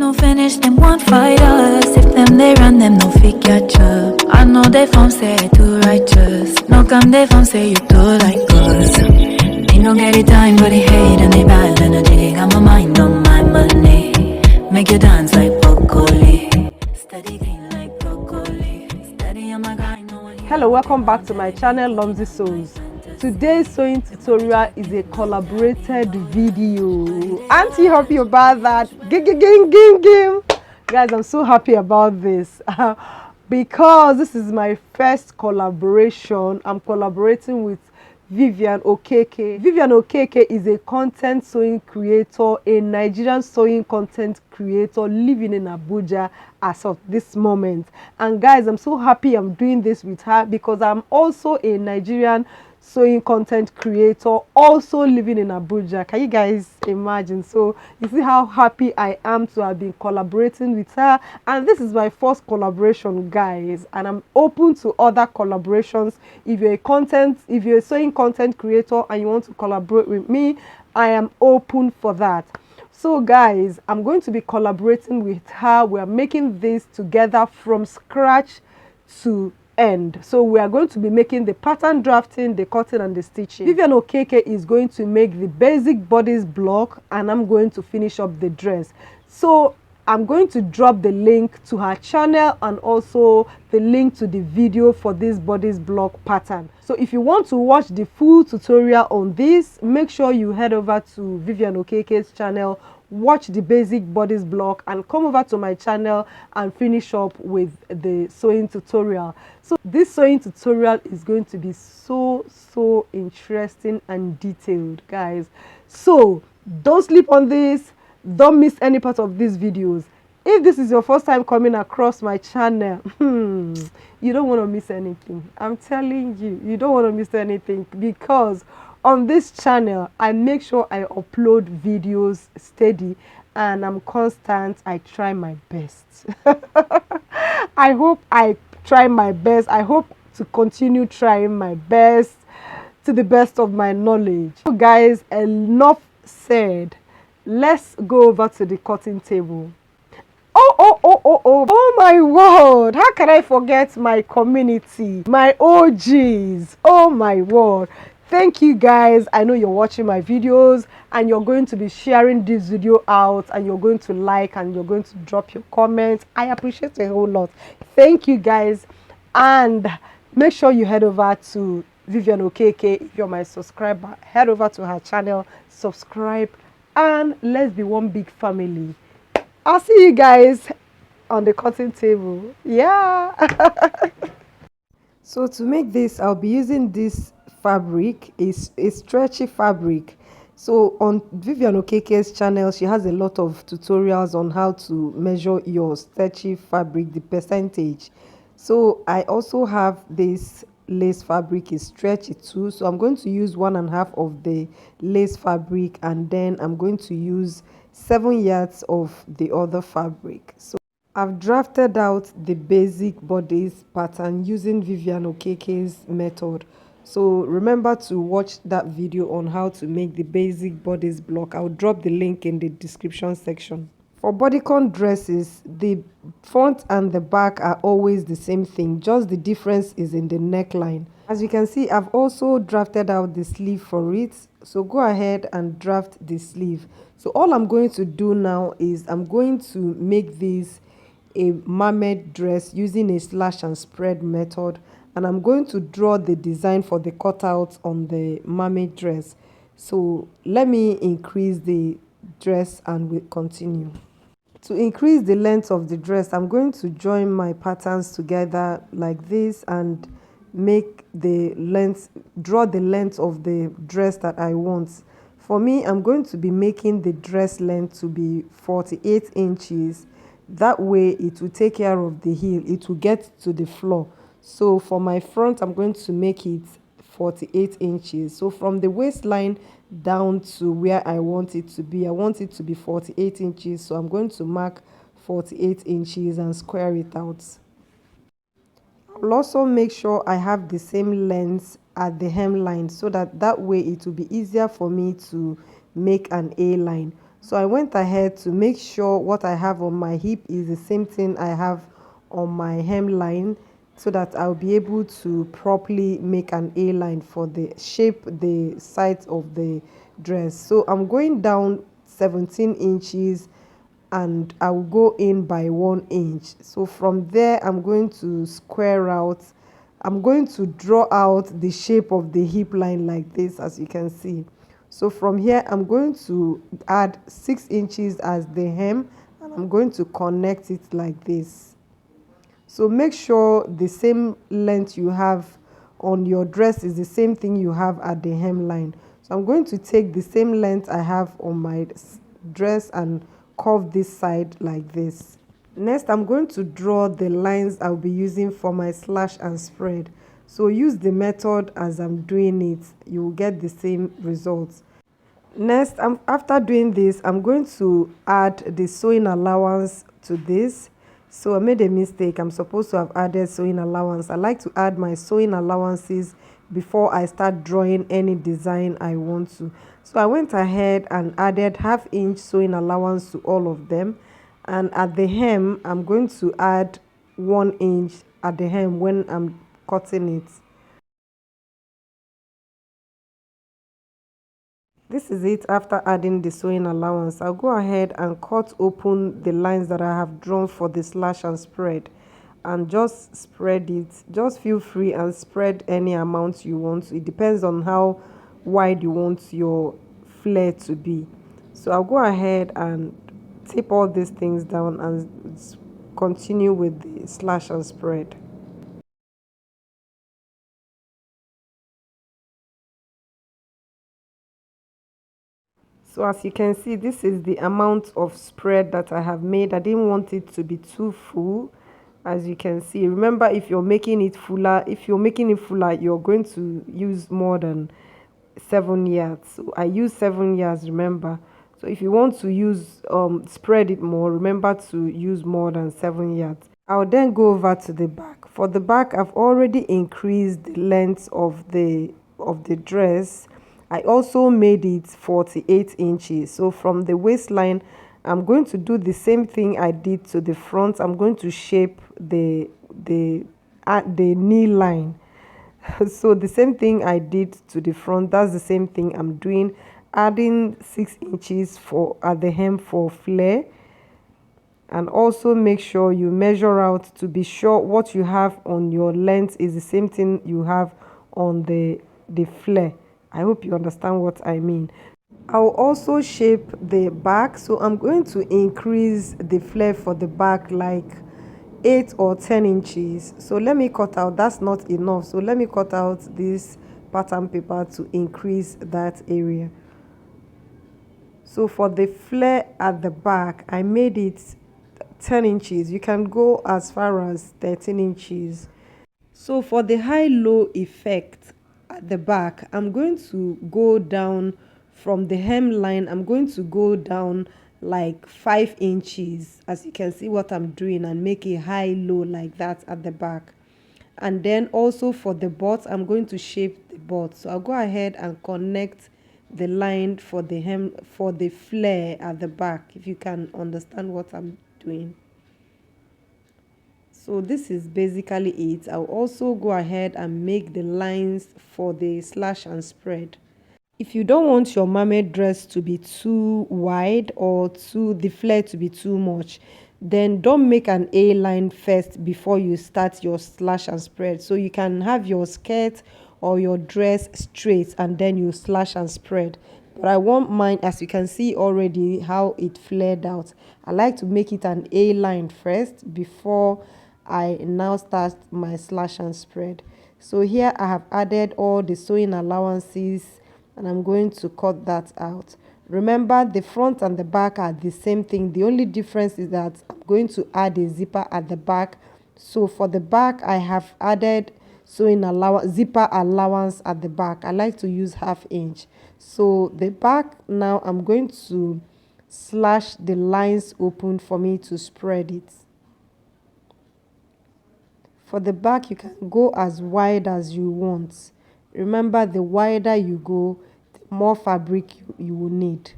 no finish, them won't fight us. If them they run, them no fit catch up. I know they from say too righteous. No come they from say you too like us. They don't get it time, but they hate and they bad energy. Got my mind on my money. Make you dance like broccoli. Steady green like broccoli. Steady on my grind. Hello, welcome back to my channel, Lomzy Sews. Today's sewing tutorial is a collaborated video. Aren't you happy about that? Guys, I'm so happy about this because this is my first collaboration. I'm collaborating with Vivian Okeke. Vivian Okeke is a content sewing creator, a Nigerian sewing content creator living in Abuja as of this moment. And guys, I'm so happy I'm doing this with her because I'm also a Nigerian sewing content creator also living in Abuja. Can you guys imagine? So you see how happy I am to have been collaborating with her, and this is my first collaboration, guys, and I'm open to other collaborations. If you're a sewing content creator and you want to collaborate with me, I am open for that. So guys, I'm going to be collaborating with her. We're making this together from scratch to end. So we are going to be making the pattern drafting, the cutting and the stitching. Vivian Okeke is going to make the basic bodice block and I'm going to finish up the dress. So I'm going to drop the link to her channel and also the link to the video for this bodice block pattern. So if you want to watch the full tutorial on this, make sure you head over to Vivian Okeke's channel, watch the basic bodice block and come over to my channel and finish up with the sewing tutorial. So this sewing tutorial is going to be so interesting and detailed, guys. So don't sleep on this. Don't miss any part of these videos. If this is your first time coming across my channel, you don't want to miss anything. I'm telling you, you don't want to miss anything because on this channel, I make sure I upload videos steady and I'm constant. I try my best. I hope I try my best. I hope to continue trying my best to the best of my knowledge. So guys, enough said. Let's go over to the cutting table. Oh my word, how can I forget my community, my OGs? Oh my word, thank you guys. I know you're watching my videos and you're going to be sharing this video out and you're going to like and you're going to drop your comments. I appreciate a whole lot. Thank you guys, and make sure you head over to Vivian Okeke. If you're my subscriber, head over to her channel, subscribe, and let's be one big family. I'll see you guys on the cutting table. Yeah. So to make this, I'll be using this fabric. It's a stretchy fabric. So on Vivian Okeke's channel, she has a lot of tutorials on how to measure your stretchy fabric, the percentage. So I also have this lace fabric, is stretchy too. So I'm going to use 1.5 of the lace fabric and then I'm going to use 7 yards of the other fabric. So I've drafted out the basic bodice pattern using Vivian Okeke's method. So remember to watch that video on how to make the basic bodice block. I'll drop the link in the description section. For bodycon dresses, the front and the back are always the same thing, just the difference is in the neckline. As you can see, I've also drafted out the sleeve for it, so go ahead and draft the sleeve. So all I'm going to do now is I'm going to make this a mermaid dress using a slash and spread method, and I'm going to draw the design for the cutouts on the mermaid dress. So let me increase the dress and we'll continue. To increase the length of the dress, I'm going to join my patterns together like this and make the length, draw the length of the dress that I want. For me, I'm going to be making the dress length to be 48 inches. That way it will take care of the heel, it will get to the floor. So for my front, I'm going to make it 48 inches. So from the waistline down to where I want it to be, I want it to be 48 inches. So I'm going to mark 48 inches and square it out. I'll also make sure I have the same length at the hemline so that way it will be easier for me to make an A line. So I went ahead to make sure what I have on my hip is the same thing I have on my hemline, so that I'll be able to properly make an A-line for the shape the sides of the dress. So I'm going down 17 inches and I will go in by 1 inch. So from there I'm going to square out, I'm going to draw out the shape of the hip line like this, as you can see. So from here I'm going to add 6 inches as the hem, and I'm going to connect it like this. So make sure the same length you have on your dress is the same thing you have at the hemline. So I'm going to take the same length I have on my dress and curve this side like this. Next, I'm going to draw the lines I'll be using for my slash and spread. So use the method as I'm doing it. You will get the same results. Next, after doing this, I'm going to add the sewing allowance to this. So I made a mistake. I'm supposed to have added sewing allowance. I like to add my sewing allowances before I start drawing any design I want to. So I went ahead and added 1/2 inch sewing allowance to all of them. And at the hem, I'm going to add 1 inch at the hem when I'm cutting it. This is it after adding the sewing allowance. I'll go ahead and cut open the lines that I have drawn for the slash and spread, and just spread it. Just feel free and spread any amount you want. It depends on how wide you want your flare to be. So I'll go ahead and tape all these things down and continue with the slash and spread. So as you can see, this is the amount of spread that I have made. I didn't want it to be too full. As you can see, remember, if you're making it fuller, you're going to use more than 7 yards. So I use 7 yards, remember. So if you want to use spread it more, remember to use more than 7 yards. I'll then go over to the back. For the back, I've already increased the length of the dress. I also made it 48 inches. So from the waistline, I'm going to do the same thing I did to the front. I'm going to shape the knee line. So the same thing I did to the front, that's the same thing I'm doing, adding 6 inches for at the hem for flare. And also make sure you measure out to be sure what you have on your length is the same thing you have on the flare. I hope you understand what I mean. I'll also shape the back, so I'm going to increase the flare for the back like 8 or 10 inches. So let me cut out, that's not enough, so let me cut out this pattern paper to increase that area. So for the flare at the back, I made it 10 inches. You can go as far as 13 inches. So for the high-low effect at the back, I'm going to go down from the hemline. I'm going to go down like 5 inches, as you can see what I'm doing, and make a high-low like that at the back. And then also for the butt, I'm going to shape the butt. So I'll go ahead and connect the line for the hem for the flare at the back, if you can understand what I'm doing. So this is basically it. I'll also go ahead and make the lines for the slash and spread. If you don't want your mermaid dress to be too wide or the flare to be too much, then don't make an A line first before you start your slash and spread. So you can have your skirt or your dress straight and then you slash and spread. But I want mine, as you can see already how it flared out. I like to make it an A line first before I now start my slash and spread. So here I have added all the sewing allowances and I'm going to cut that out. Remember, the front and the back are the same thing. The only difference is that I'm going to add a zipper at the back. So for the back, I have added zipper allowance at the back. I like to use 1/2 inch. So the back, now I'm going to slash the lines open for me to spread it. For the back, you can go as wide as you want. Remember, the wider you go, the more fabric you will need.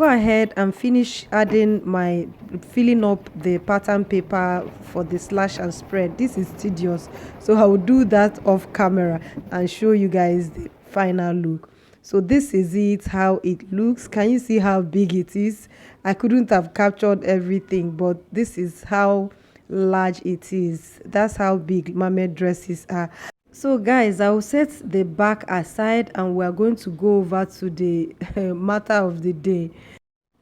go ahead and finish adding my filling up the pattern paper for the slash and spread. This is tedious, so I will do that off camera and show you guys the final look. So this is it, how it looks. Can you see how big it is? I couldn't have captured everything, but this is how large it is. That's how big mermaid dresses are. So guys, I will set the back aside and we are going to go over to the matter of the day.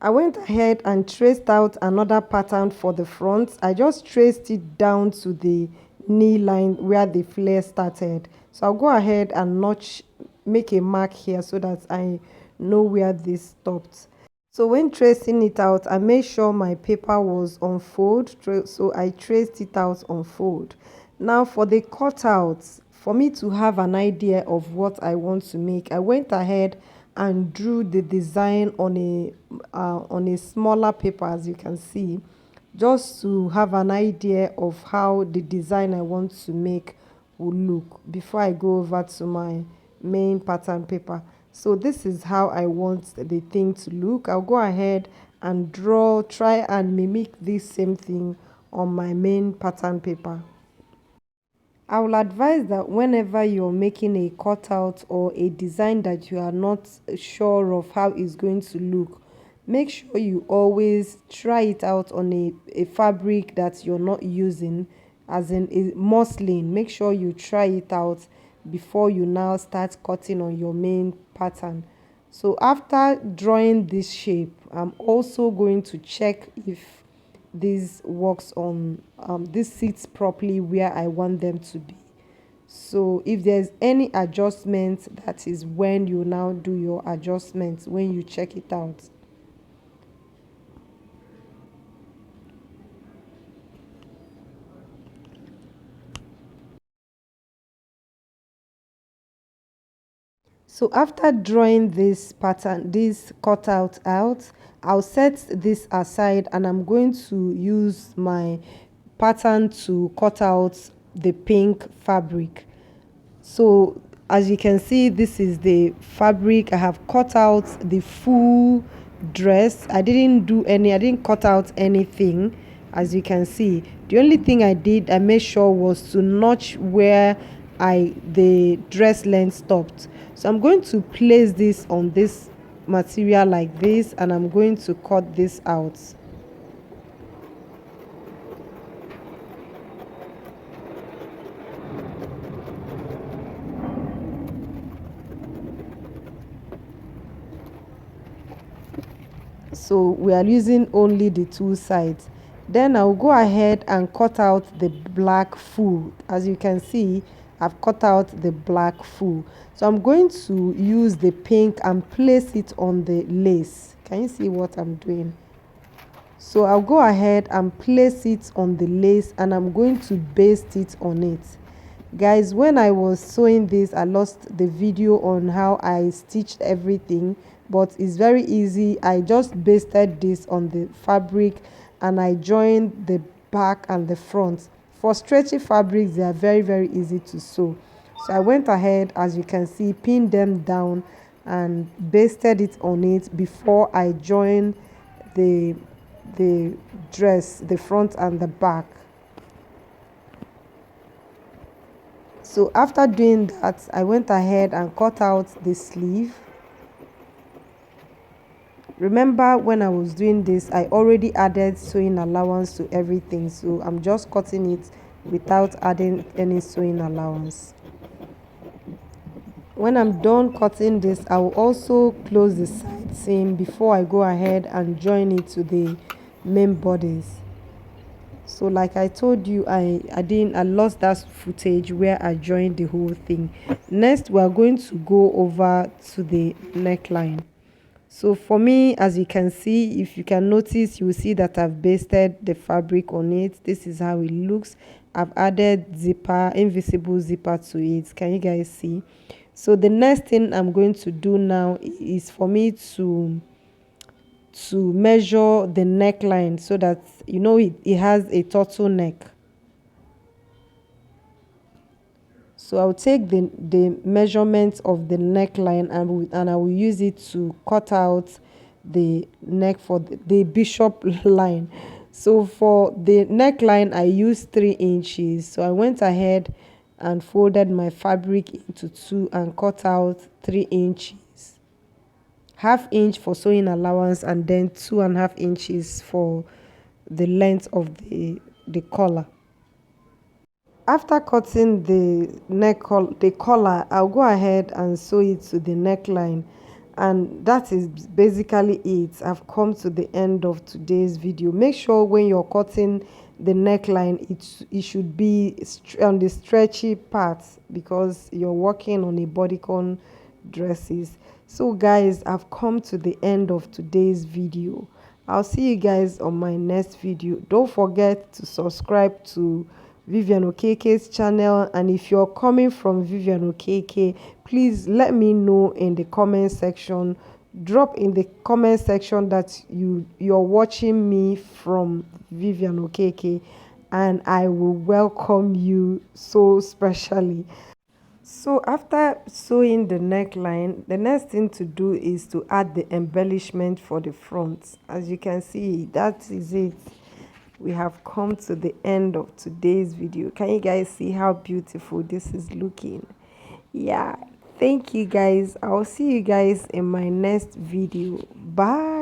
I went ahead and traced out another pattern for the front. I just traced it down to the knee line where the flare started. So I'll go ahead and make a mark here so that I know where this stopped. So when tracing it out, I made sure my paper was on fold, so I traced it out on fold. Now for the cutouts, for me to have an idea of what I want to make, I went ahead and drew the design on a smaller paper, as you can see, just to have an idea of how the design I want to make will look before I go over to my main pattern paper. So this is how I want the thing to look. I'll go ahead and try and mimic this same thing on my main pattern paper. I will advise that whenever you're making a cutout or a design that you are not sure of how it's going to look, make sure you always try it out on a fabric that you're not using, as in a muslin. Make sure you try it out before you now start cutting on your main pattern. So after drawing this shape, I'm also going to check if this works on this sits properly where I want them to be. So if there's any adjustment, that is when you now do your adjustments when you check it out. So after drawing this pattern, this cutout out, I'll set this aside and I'm going to use my pattern to cut out the pink fabric. So as you can see, this is the fabric. I have cut out the full dress. I didn't cut out anything. As you can see, the only thing I made sure was to notch where the dress length stopped. So I'm going to place this on this material like this and I'm going to cut this out. So we are using only the two sides. Then I'll go ahead and cut out the black full. As you can see, I've cut out the black full. So I'm going to use the pink and place it on the lace. Can you see what I'm doing? So I'll go ahead and place it on the lace and I'm going to baste it on it. Guys, when I was sewing this, I lost the video on how I stitched everything, but it's very easy. I just basted this on the fabric and I joined the back and the front. For stretchy fabrics, they are very easy to sew. So I went ahead, as you can see, pinned them down and basted it on it before I joined the dress, the front and the back. So after doing that, I went ahead and cut out the sleeve. Remember, when I was doing this, I already added sewing allowance to everything, so I'm just cutting it without adding any sewing allowance. When I'm done cutting this, I will also close the side seam before I go ahead and join it to the main bodice. So like I told you, I lost that footage where I joined the whole thing. Next, we are going to go over to the neckline. So for me, as you can see, if you can notice, you will see that I've basted the fabric on it. This is how it looks. I've added zipper, invisible zipper to it. Can you guys see? So the next thing I'm going to do now is for me to measure the neckline so that you know it has a turtleneck. So I'll take the measurement of the neckline and I will use it to cut out the neck for the bishop line. So for the neckline I used 3 inches, so I went ahead and folded my fabric into two and cut out 3 inches, ½ inch for sewing allowance, and then 2.5 inches for the length of the collar. After cutting the collar, I'll go ahead and sew it to the neckline, and that is basically it. I've come to the end of today's video. Make sure when you're cutting the neckline, it should be on the stretchy part because you're working on a bodycon dresses. So guys, I've come to the end of today's video. I'll see you guys on my next video. Don't forget to subscribe to Vivian Okeke's channel, and if you're coming from Vivian Okeke, please let me know in the comment section. Drop in the comment section that you're watching me from Vivian Okeke, and I will welcome you so specially. So after sewing the neckline, the next thing to do is to add the embellishment for the front. As you can see, that is it. We have come to the end of today's video. Can you guys see how beautiful this is looking? Yeah, thank you guys. I'll see you guys in my next video. Bye.